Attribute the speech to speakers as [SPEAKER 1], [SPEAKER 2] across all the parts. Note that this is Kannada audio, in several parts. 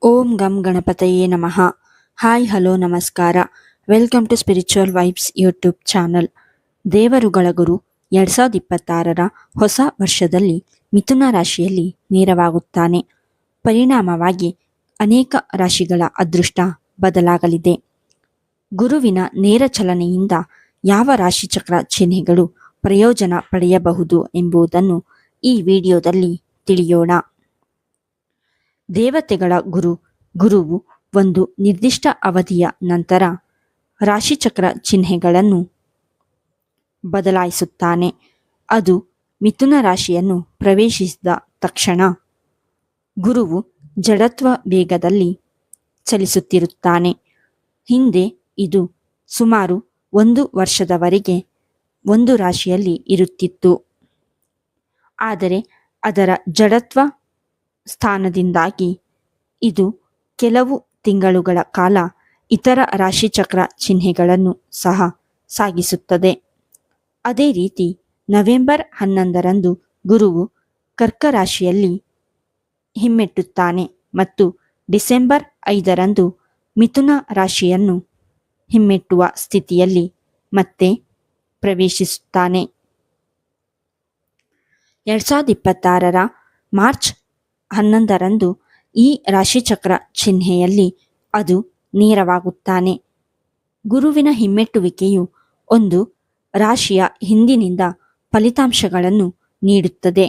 [SPEAKER 1] ಓಂ ಗಂ ಗಣಪತಯೇ ನಮಃ. ಹಾಯ್ ಹಲೋ ನಮಸ್ಕಾರ. Welcome to spiritual vibes YouTube channel. ದೇವರುಗಳ ಗುರು 2026ರ ಹೊಸ ವರ್ಷದಲ್ಲಿ ಮಿಥುನ ರಾಶಿಯಲ್ಲಿ ನೇರವಾಗುತ್ತಾನೆ. ಪರಿಣಾಮವಾಗಿ ಅನೇಕ ರಾಶಿಗಳ ಅದೃಷ್ಟ ಬದಲಾಗಲಿದೆ. ಗುರುವಿನ ನೇರ ಚಲನೆಯಿಂದ ಯಾವ ರಾಶಿಚಕ್ರ ಚಿಹ್ನೆಗಳು ಪ್ರಯೋಜನ ಪಡೆಯಬಹುದು ಎಂಬುದನ್ನು ಈ ವಿಡಿಯೋದಲ್ಲಿ ತಿಳಿಯೋಣ. ದೇವತೆಗಳ ಗುರುವು ಒಂದು ನಿರ್ದಿಷ್ಟ ಅವಧಿಯ ನಂತರ ರಾಶಿಚಕ್ರ ಚಿಹ್ನೆಗಳನ್ನು ಬದಲಾಯಿಸುತ್ತಾನೆ. ಅದು ಮಿಥುನ ರಾಶಿಯನ್ನು ಪ್ರವೇಶಿಸಿದ ತಕ್ಷಣ ಗುರುವು ಜಡತ್ವ ವೇಗದಲ್ಲಿ ಚಲಿಸುತ್ತಿರುತ್ತಾನೆ. ಹಿಂದೆ ಇದು ಸುಮಾರು 1 ವರ್ಷದವರೆಗೆ ಒಂದು ರಾಶಿಯಲ್ಲಿ ಇರುತ್ತಿತ್ತು. ಆದರೆ ಅದರ ಜಡತ್ವ ಸ್ಥಾನದಿಂದಾಗಿ ಇದು ಕೆಲವು ತಿಂಗಳುಗಳ ಕಾಲ ಇತರ ರಾಶಿಚಕ್ರ ಚಿಹ್ನೆಗಳನ್ನು ಸಹ ಸಾಗಿಸುತ್ತದೆ. ಅದೇ ರೀತಿ ನವೆಂಬರ್ 11ರಂದು ಗುರುವು ಕರ್ಕ ರಾಶಿಯಲ್ಲಿ ಹಿಮ್ಮೆಟ್ಟುತ್ತಾನೆ ಮತ್ತು ಡಿಸೆಂಬರ್ 5ರಂದು ಮಿಥುನ ರಾಶಿಯನ್ನು ಹಿಮ್ಮೆಟ್ಟುವ ಸ್ಥಿತಿಯಲ್ಲಿ ಮತ್ತೆ ಪ್ರವೇಶಿಸುತ್ತಾನೆ. 2026ರ ಮಾರ್ಚ್ 11ರಂದು ಈ ರಾಶಿಚಕ್ರ ಚಿಹ್ನೆಯಲ್ಲಿ ಅದು ನೇರವಾಗುತ್ತಾನೆ. ಗುರುವಿನ ಹಿಮ್ಮೆಟ್ಟುವಿಕೆಯು ಒಂದು ರಾಶಿಯ ಹಿಂದಿನಿಂದ ಫಲಿತಾಂಶಗಳನ್ನು ನೀಡುತ್ತದೆ.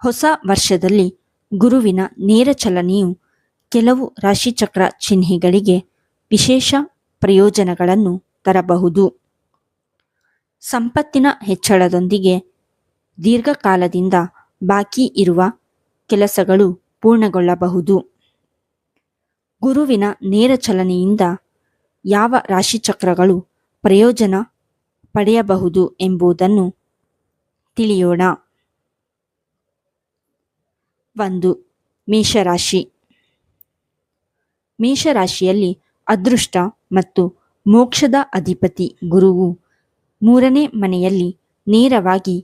[SPEAKER 1] ಹೊಸ ವರ್ಷದಲ್ಲಿ ಗುರುವಿನ ನೇರ ಚಲನೆಯು ಕೆಲವು ರಾಶಿಚಕ್ರ ಚಿಹ್ನೆಗಳಿಗೆ ವಿಶೇಷ ಪ್ರಯೋಜನಗಳನ್ನು ತರಬಹುದು. ಸಂಪತ್ತಿನ ಹೆಚ್ಚಳದೊಂದಿಗೆ ದೀರ್ಘಕಾಲದಿಂದ ಬಾಕಿ ಇರುವ ಕೆಲಸಗಳು ಪೂರ್ಣಗೊಳ್ಳಬಹುದು. ಗುರುವಿನ ನೇರ ಚಲನೆಯಿಂದ ಯಾವ ರಾಶಿಚಕ್ರಗಳು ಪ್ರಯೋಜನ ಪಡೆಯಬಹುದು ಎಂಬುದನ್ನು ತಿಳಿಯೋಣ. 1. ಮೇಷರಾಶಿ. ಮೇಷರಾಶಿಯಲ್ಲಿ ಅದೃಷ್ಟ ಮತ್ತು ಮೋಕ್ಷದ ಅಧಿಪತಿ ಗುರುವು 3ನೇ ಮನೆಯಲ್ಲಿ ನೇರವಾಗಿ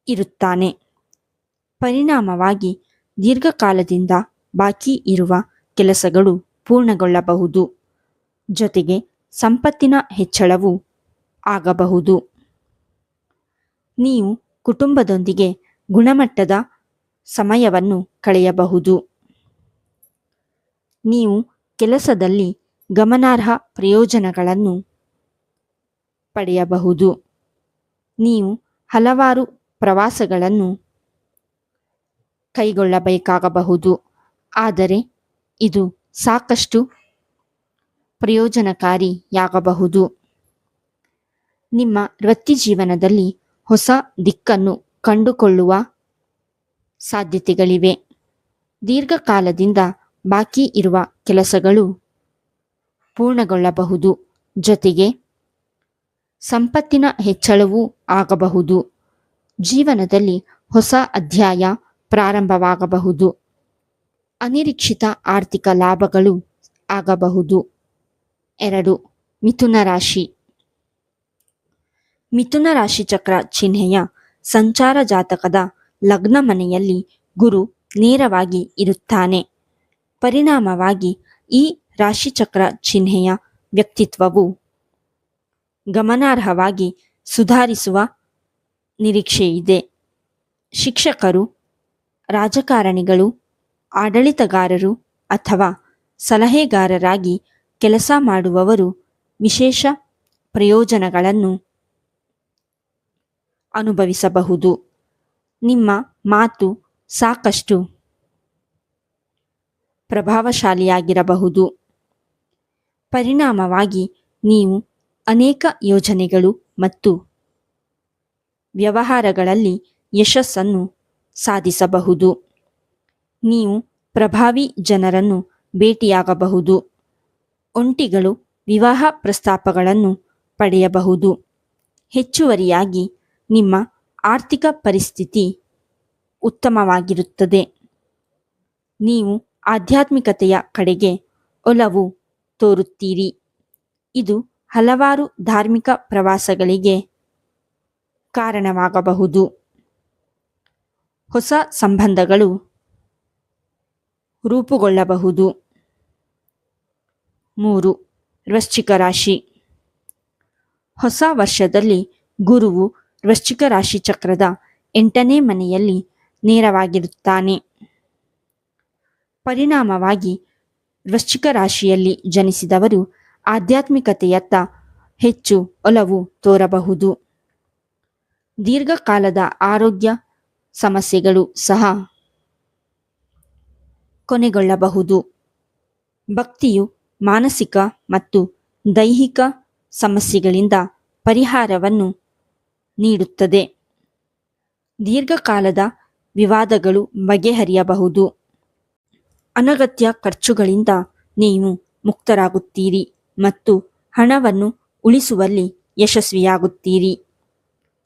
[SPEAKER 1] ಇರುತ್ತಾನೆ. ಪರಿಣಾಮವಾಗಿ ದೀರ್ಘಕಾಲದಿಂದ ಬಾಕಿ ಇರುವ ಕೆಲಸಗಳು ಪೂರ್ಣಗೊಳ್ಳಬಹುದು. ಜೊತೆಗೆ ಸಂಪತ್ತಿನ ಹೆಚ್ಚಳವೂ ಆಗಬಹುದು. ನೀವು ಕುಟುಂಬದೊಂದಿಗೆ ಗುಣಮಟ್ಟದ ಸಮಯವನ್ನು ಕಳೆಯಬಹುದು. ನೀವು ಕೆಲಸದಲ್ಲಿ ಗಮನಾರ್ಹ ಪ್ರಯೋಜನಗಳನ್ನು ಪಡೆಯಬಹುದು. ನೀವು ಹಲವಾರು ಪ್ರವಾಸಗಳನ್ನು ಕೈಗೊಳ್ಳಬೇಕಾಗಬಹುದು. ಆದರೆ ಇದು ಸಾಕಷ್ಟು ಪ್ರಯೋಜನಕಾರಿಯಾಗಬಹುದು. ನಿಮ್ಮ ವೃತ್ತಿಜೀವನದಲ್ಲಿ ಹೊಸ ದಿಕ್ಕನ್ನು ಕಂಡುಕೊಳ್ಳುವ ಸಾಧ್ಯತೆಗಳಿವೆ. ದೀರ್ಘಕಾಲದಿಂದ ಬಾಕಿ ಇರುವ ಕೆಲಸಗಳು ಪೂರ್ಣಗೊಳ್ಳಬಹುದು. ಜೊತೆಗೆ ಸಂಪತ್ತಿನ ಹೆಚ್ಚಳವೂ ಆಗಬಹುದು. ಜೀವನದಲ್ಲಿ ಹೊಸ ಅಧ್ಯಾಯ ಪ್ರಾರಂಭವಾಗಬಹುದು. ಅನಿರೀಕ್ಷಿತ ಆರ್ಥಿಕ ಲಾಭಗಳು ಆಗಬಹುದು. 2. ಮಿಥುನ ರಾಶಿ. ಮಿಥುನ ರಾಶಿಚಕ್ರ ಚಿಹ್ನೆಯ ಸಂಚಾರ ಜಾತಕದ ಲಗ್ನ ಮನೆಯಲ್ಲಿ ಗುರು ನೇರವಾಗಿ ಇರುತ್ತಾನೆ. ಪರಿಣಾಮವಾಗಿ ಈ ರಾಶಿಚಕ್ರ ಚಿಹ್ನೆಯ ವ್ಯಕ್ತಿತ್ವವು ಗಮನಾರ್ಹವಾಗಿ ಸುಧಾರಿಸುವ ನಿರೀಕ್ಷೆಯಿದೆ. ಶಿಕ್ಷಕರು, ರಾಜಕಾರಣಿಗಳು, ಆಡಳಿತಗಾರರು ಅಥವಾ ಸಲಹೆಗಾರರಾಗಿ ಕೆಲಸ ಮಾಡುವವರು ವಿಶೇಷ ಪ್ರಯೋಜನಗಳನ್ನು ಅನುಭವಿಸಬಹುದು. ನಿಮ್ಮ ಮಾತು ಸಾಕಷ್ಟು ಪ್ರಭಾವಶಾಲಿಯಾಗಿರಬಹುದು. ಪರಿಣಾಮವಾಗಿ ನೀವು ಅನೇಕ ಯೋಜನೆಗಳು ಮತ್ತು ವ್ಯವಹಾರಗಳಲ್ಲಿ ಯಶಸ್ಸನ್ನು ಸಾಧಿಸಬಹುದು. ನೀವು ಪ್ರಭಾವಿ ಜನರನ್ನು ಭೇಟಿಯಾಗಬಹುದು. ಒಂಟಿಗಳು ವಿವಾಹ ಪ್ರಸ್ತಾಪಗಳನ್ನು ಪಡೆಯಬಹುದು. ಹೆಚ್ಚುವರಿಯಾಗಿ ನಿಮ್ಮ ಆರ್ಥಿಕ ಪರಿಸ್ಥಿತಿ ಉತ್ತಮವಾಗಿರುತ್ತದೆ. ನೀವು ಆಧ್ಯಾತ್ಮಿಕತೆಯ ಕಡೆಗೆ ಒಲವು ತೋರುತ್ತೀರಿ. ಇದು ಹಲವಾರು ಧಾರ್ಮಿಕ ಪ್ರವಾಸಗಳಿಗೆ ಕಾರಣವಾಗಬಹುದು. ಹೊಸ ಸಂಬಂಧಗಳು ರೂಪುಗೊಳ್ಳಬಹುದು. 3. ವೃಶ್ಚಿಕ ರಾಶಿ. ಹೊಸ ವರ್ಷದಲ್ಲಿ ಗುರುವು ವೃಶ್ಚಿಕ ರಾಶಿ ಚಕ್ರದ 8ನೇ ಮನೆಯಲ್ಲಿ ನೇರವಾಗಿರುತ್ತಾನೆ. ಪರಿಣಾಮವಾಗಿ ವೃಶ್ಚಿಕ ರಾಶಿಯಲ್ಲಿ ಜನಿಸಿದವರು ಆಧ್ಯಾತ್ಮಿಕತೆಯತ್ತ ಹೆಚ್ಚು ಒಲವು ತೋರಬಹುದು. ದೀರ್ಘಕಾಲದ ಆರೋಗ್ಯ ಸಮಸ್ಯೆಗಳು ಸಹ ಕೊನೆಗೊಳ್ಳಬಹುದು. ಭಕ್ತಿಯು ಮಾನಸಿಕ ಮತ್ತು ದೈಹಿಕ ಸಮಸ್ಯೆಗಳಿಂದ ಪರಿಹಾರವನ್ನು ನೀಡುತ್ತದೆ. ದೀರ್ಘಕಾಲದ ವಿವಾದಗಳು ಬಗೆಹರಿಯಬಹುದು. ಅನಗತ್ಯ ಖರ್ಚುಗಳಿಂದ ನೀವು ಮುಕ್ತರಾಗುತ್ತೀರಿ ಮತ್ತು ಹಣವನ್ನು ಉಳಿಸುವಲ್ಲಿ ಯಶಸ್ವಿಯಾಗುತ್ತೀರಿ.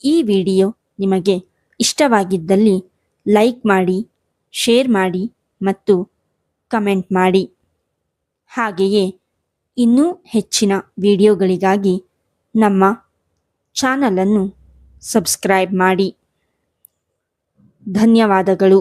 [SPEAKER 1] ಈ ವಿಡಿಯೋ ನಿಮಗೆ ಇಷ್ಟವಾಗಿದ್ದಲ್ಲಿ ಲೈಕ್ ಮಾಡಿ, ಶೇರ್ ಮಾಡಿ ಮತ್ತು ಕಮೆಂಟ್ ಮಾಡಿ. ಹಾಗೆಯೇ ಇನ್ನೂ ಹೆಚ್ಚಿನ ವಿಡಿಯೋಗಳಿಗಾಗಿ ನಮ್ಮ ಚಾನಲನ್ನು ಸಬ್ಸ್ಕ್ರೈಬ್ ಮಾಡಿ. ಧನ್ಯವಾದಗಳು.